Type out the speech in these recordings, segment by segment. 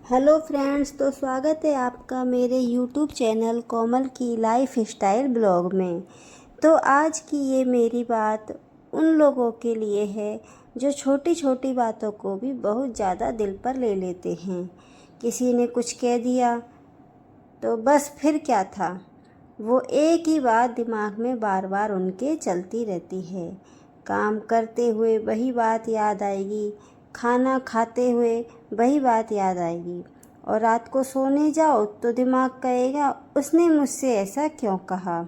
Hello friends, तो स्वागत है आपका मेरे यूट्यूब चैनल कोमल की लाइफ स्टाइल ब्लॉग में। तो आज की ये मेरी बात उन लोगों के लिए है जो छोटी छोटी बातों को भी बहुत ज़्यादा दिल पर ले लेते हैं। किसी ने कुछ कह दिया तो बस फिर क्या था, वो एक ही बात दिमाग में बार बार उनके चलती रहती है। काम करते हुए वही बात याद आएगी, खाना खाते हुए वही बात याद आएगी, और रात को सोने जाओ तो दिमाग कहेगा उसने मुझसे ऐसा क्यों कहा।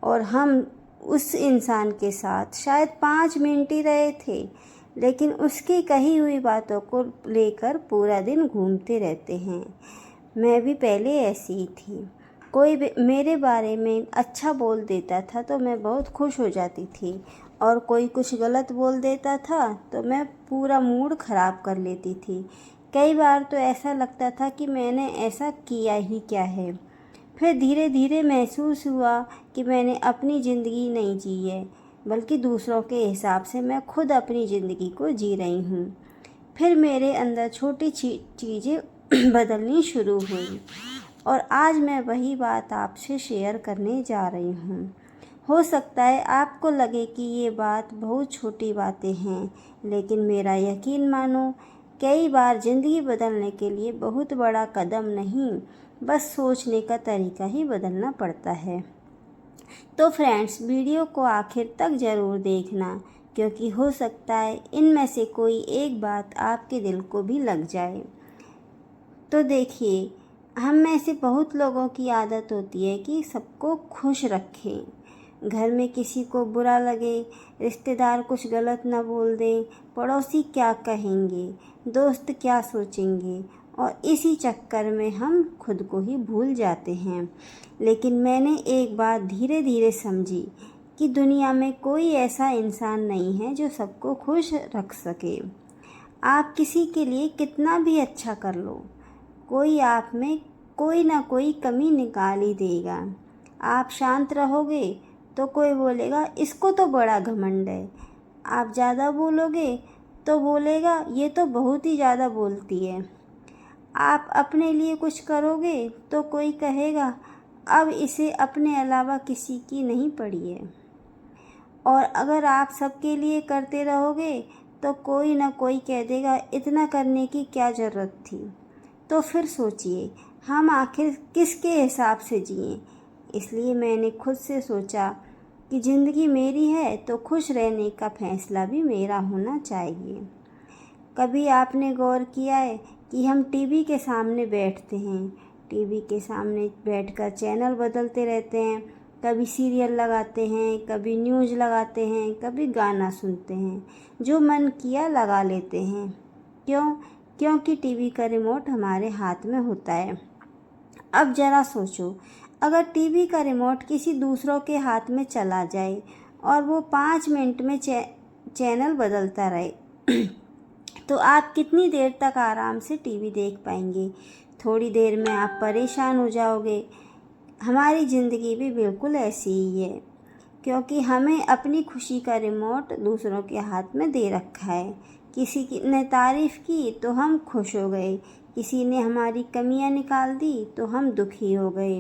और हम उस इंसान के साथ शायद 5 मिनट ही रहे थे, लेकिन उसकी कही हुई बातों को लेकर पूरा दिन घूमते रहते हैं। मैं भी पहले ऐसी ही थी। कोई मेरे बारे में अच्छा बोल देता था तो मैं बहुत खुश हो जाती थी, और कोई कुछ गलत बोल देता था तो मैं पूरा मूड ख़राब कर लेती थी। कई बार तो ऐसा लगता था कि मैंने ऐसा किया ही क्या है। फिर धीरे धीरे महसूस हुआ कि मैंने अपनी ज़िंदगी नहीं जी है, बल्कि दूसरों के हिसाब से मैं खुद अपनी ज़िंदगी को जी रही हूँ। फिर मेरे अंदर छोटी चीज़ें बदलनी शुरू हुई, और आज मैं वही बात आपसे शेयर करने जा रही हूँ। हो सकता है आपको लगे कि ये बात बहुत छोटी बातें हैं, लेकिन मेरा यकीन मानो, कई बार ज़िंदगी बदलने के लिए बहुत बड़ा कदम नहीं, बस सोचने का तरीका ही बदलना पड़ता है। तो फ्रेंड्स, वीडियो को आखिर तक ज़रूर देखना, क्योंकि हो सकता है इनमें से कोई एक बात आपके दिल को भी लग जाए। तो देखिए, हम में से बहुत लोगों की आदत होती है कि सबको खुश रखें। घर में किसी को बुरा लगे, रिश्तेदार कुछ गलत ना बोल दें, पड़ोसी क्या कहेंगे, दोस्त क्या सोचेंगे, और इसी चक्कर में हम खुद को ही भूल जाते हैं। लेकिन मैंने एक बात धीरे धीरे समझी कि दुनिया में कोई ऐसा इंसान नहीं है जो सबको खुश रख सके। आप किसी के लिए कितना भी अच्छा कर लो, कोई आप में कोई ना कोई कमी निकाल ही देगा। आप शांत रहोगे तो कोई बोलेगा इसको तो बड़ा घमंड है। आप ज़्यादा बोलोगे तो बोलेगा ये तो बहुत ही ज़्यादा बोलती है। आप अपने लिए कुछ करोगे तो कोई कहेगा अब इसे अपने अलावा किसी की नहीं पड़ी है। और अगर आप सबके लिए करते रहोगे तो कोई ना कोई कह देगा इतना करने की क्या ज़रूरत थी। तो फिर सोचिए, हम आखिर किसके हिसाब से जिएं। इसलिए मैंने खुद से सोचा कि ज़िंदगी मेरी है तो खुश रहने का फैसला भी मेरा होना चाहिए। कभी आपने गौर किया है कि हम टीवी के सामने बैठते हैं, टीवी के सामने बैठकर चैनल बदलते रहते हैं, कभी सीरियल लगाते हैं, कभी न्यूज़ लगाते हैं, कभी गाना सुनते हैं, जो मन किया लगा लेते हैं। क्यों? क्योंकि टीवी का रिमोट हमारे हाथ में होता है। अब ज़रा सोचो, अगर टीवी का रिमोट किसी दूसरों के हाथ में चला जाए और वो 5 मिनट में चैनल बदलता रहे तो आप कितनी देर तक आराम से टीवी देख पाएंगे? थोड़ी देर में आप परेशान हो जाओगे। हमारी ज़िंदगी भी बिल्कुल ऐसी ही है, क्योंकि हमें अपनी खुशी का रिमोट दूसरों के हाथ में दे रखा है। किसी ने तारीफ़ की तो हम खुश हो गए, किसी ने हमारी कमियां निकाल दी तो हम दुखी हो गए,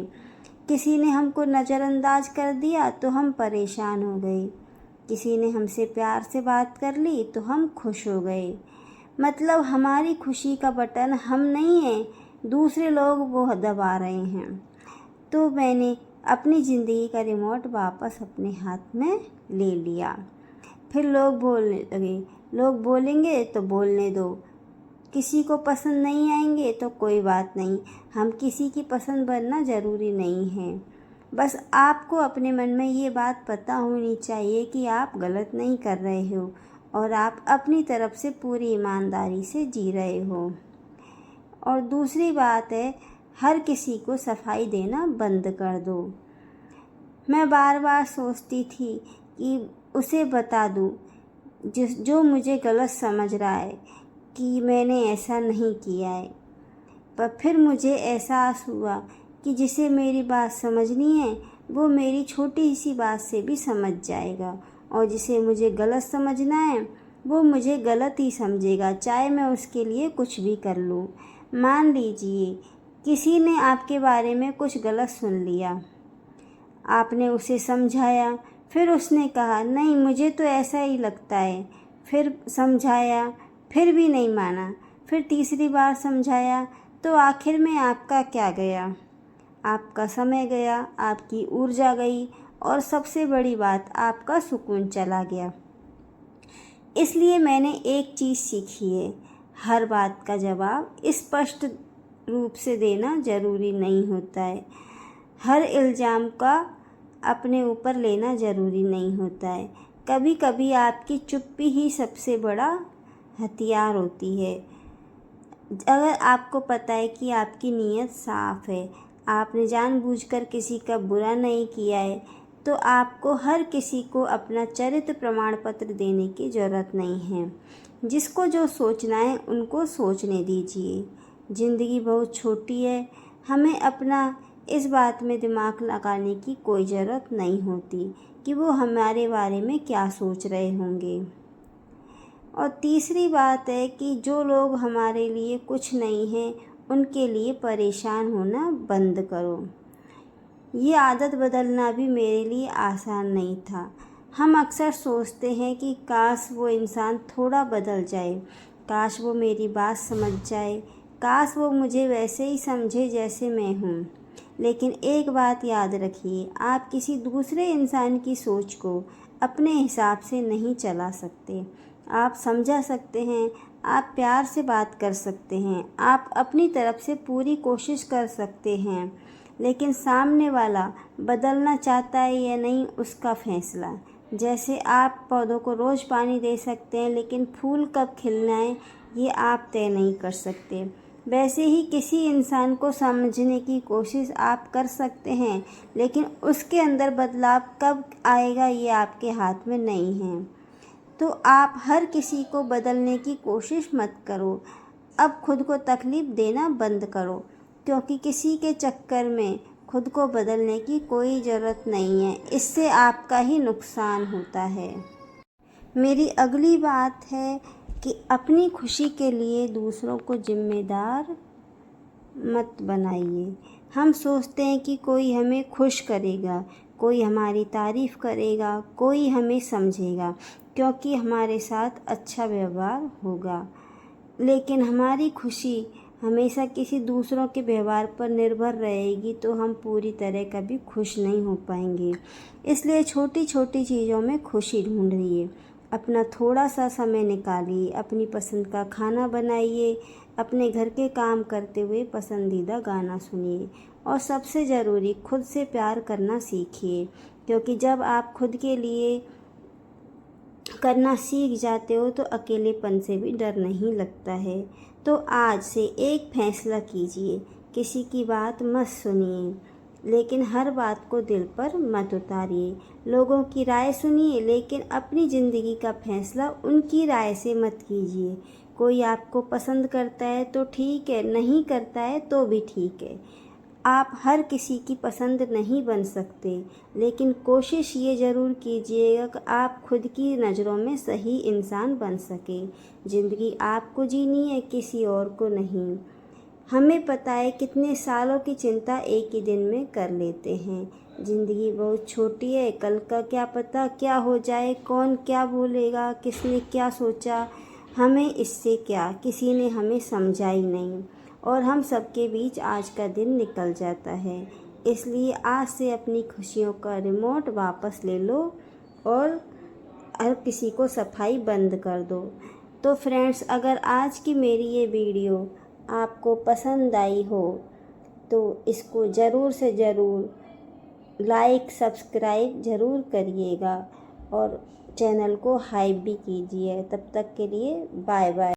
किसी ने हमको नज़रअंदाज कर दिया तो हम परेशान हो गए, किसी ने हमसे प्यार से बात कर ली तो हम खुश हो गए। मतलब हमारी खुशी का बटन हम नहीं हैं, दूसरे लोग वो दबा रहे हैं। तो मैंने अपनी ज़िंदगी का रिमोट वापस अपने हाथ में ले लिया। फिर लोग बोलने लगे, लोग बोलेंगे तो बोलने दो, किसी को पसंद नहीं आएंगे तो कोई बात नहीं, हम किसी की पसंद बनना ज़रूरी नहीं है। बस आपको अपने मन में ये बात पता होनी चाहिए कि आप गलत नहीं कर रहे हो, और आप अपनी तरफ से पूरी ईमानदारी से जी रहे हो। और दूसरी बात है, हर किसी को सफाई देना बंद कर दो। मैं बार बार सोचती थी कि उसे बता दूं जो मुझे गलत समझ रहा है कि मैंने ऐसा नहीं किया है, पर फिर मुझे एहसास हुआ कि जिसे मेरी बात समझनी है वो मेरी छोटी सी बात से भी समझ जाएगा, और जिसे मुझे गलत समझना है वो मुझे गलत ही समझेगा, चाहे मैं उसके लिए कुछ भी कर लूँ। मान लीजिए किसी ने आपके बारे में कुछ गलत सुन लिया। आपने उसे समझाया, फिर उसने कहा नहीं मुझे तो ऐसा ही लगता है। फिर समझाया, फिर भी नहीं माना। फिर तीसरी बार समझाया, तो आखिर में आपका क्या गया? आपका समय गया, आपकी ऊर्जा गई और सबसे बड़ी बात आपका सुकून चला गया। इसलिए मैंने एक चीज़ सीखी है, हर बात का जवाब स्पष्ट रूप से देना ज़रूरी नहीं होता है। हर इल्ज़ाम का अपने ऊपर लेना ज़रूरी नहीं होता है। कभी कभी आपकी चुप्पी ही सबसे बड़ा हथियार होती है। अगर आपको पता है कि आपकी नीयत साफ़ है, आपने जानबूझकर किसी का बुरा नहीं किया है, तो आपको हर किसी को अपना चरित्र प्रमाण पत्र देने की ज़रूरत नहीं है। जिसको जो सोचना है उनको सोचने दीजिए। ज़िंदगी बहुत छोटी है, हमें अपना इस बात में दिमाग लगाने की कोई ज़रूरत नहीं होती कि वो हमारे बारे में क्या सोच रहे होंगे। और तीसरी बात है कि जो लोग हमारे लिए कुछ नहीं हैं उनके लिए परेशान होना बंद करो। ये आदत बदलना भी मेरे लिए आसान नहीं था। हम अक्सर सोचते हैं कि काश वो इंसान थोड़ा बदल जाए, काश वो मेरी बात समझ जाए, काश वो मुझे वैसे ही समझे जैसे मैं हूँ। लेकिन एक बात याद रखिए, आप किसी दूसरे इंसान की सोच को अपने हिसाब से नहीं चला सकते। आप समझा सकते हैं, आप प्यार से बात कर सकते हैं, आप अपनी तरफ से पूरी कोशिश कर सकते हैं, लेकिन सामने वाला बदलना चाहता है या नहीं उसका फैसला। जैसे आप पौधों को रोज़ पानी दे सकते हैं, लेकिन फूल कब खिलना है ये आप तय नहीं कर सकते। वैसे ही किसी इंसान को समझने की कोशिश आप कर सकते हैं, लेकिन उसके अंदर बदलाव कब आएगा ये आपके हाथ में नहीं है। तो आप हर किसी को बदलने की कोशिश मत करो। अब खुद को तकलीफ़ देना बंद करो, क्योंकि किसी के चक्कर में खुद को बदलने की कोई ज़रूरत नहीं है। इससे आपका ही नुकसान होता है। मेरी अगली बात है कि अपनी खुशी के लिए दूसरों को जिम्मेदार मत बनाइए। हम सोचते हैं कि कोई हमें खुश करेगा, कोई हमारी तारीफ़ करेगा, कोई हमें समझेगा क्योंकि हमारे साथ अच्छा व्यवहार होगा। लेकिन हमारी खुशी हमेशा किसी दूसरों के व्यवहार पर निर्भर रहेगी तो हम पूरी तरह कभी खुश नहीं हो पाएंगे। इसलिए छोटी छोटी चीज़ों में खुशी ढूंढिए। अपना थोड़ा सा समय निकालिए, अपनी पसंद का खाना बनाइए, अपने घर के काम करते हुए पसंदीदा गाना सुनिए और सबसे ज़रूरी खुद से प्यार करना सीखिए, क्योंकि जब आप खुद के लिए करना सीख जाते हो तो अकेलेपन से भी डर नहीं लगता है। तो आज से एक फैसला कीजिए, किसी की बात मत सुनिए, लेकिन हर बात को दिल पर मत उतारिए। लोगों की राय सुनिए, लेकिन अपनी ज़िंदगी का फैसला उनकी राय से मत कीजिए। कोई आपको पसंद करता है तो ठीक है, नहीं करता है तो भी ठीक है। आप हर किसी की पसंद नहीं बन सकते, लेकिन कोशिश ये ज़रूर कीजिएगा कि आप खुद की नज़रों में सही इंसान बन सके। ज़िंदगी आपको जीनी है, किसी और को नहीं। हमें पता है कितने सालों की चिंता एक ही दिन में कर लेते हैं। ज़िंदगी बहुत छोटी है, कल का क्या पता क्या हो जाए, कौन क्या बोलेगा, किसने क्या सोचा, हमें इससे क्या, किसी ने हमें समझा ही नहीं और हम सबके बीच आज का दिन निकल जाता है। इसलिए आज से अपनी खुशियों का रिमोट वापस ले लो और हर किसी को सफाई बंद कर दो। तो फ्रेंड्स, अगर आज की मेरी ये वीडियो आपको पसंद आई हो तो इसको ज़रूर से ज़रूर लाइक सब्सक्राइब ज़रूर करिएगा और चैनल को हाइप भी कीजिए। तब तक के लिए बाय बाय।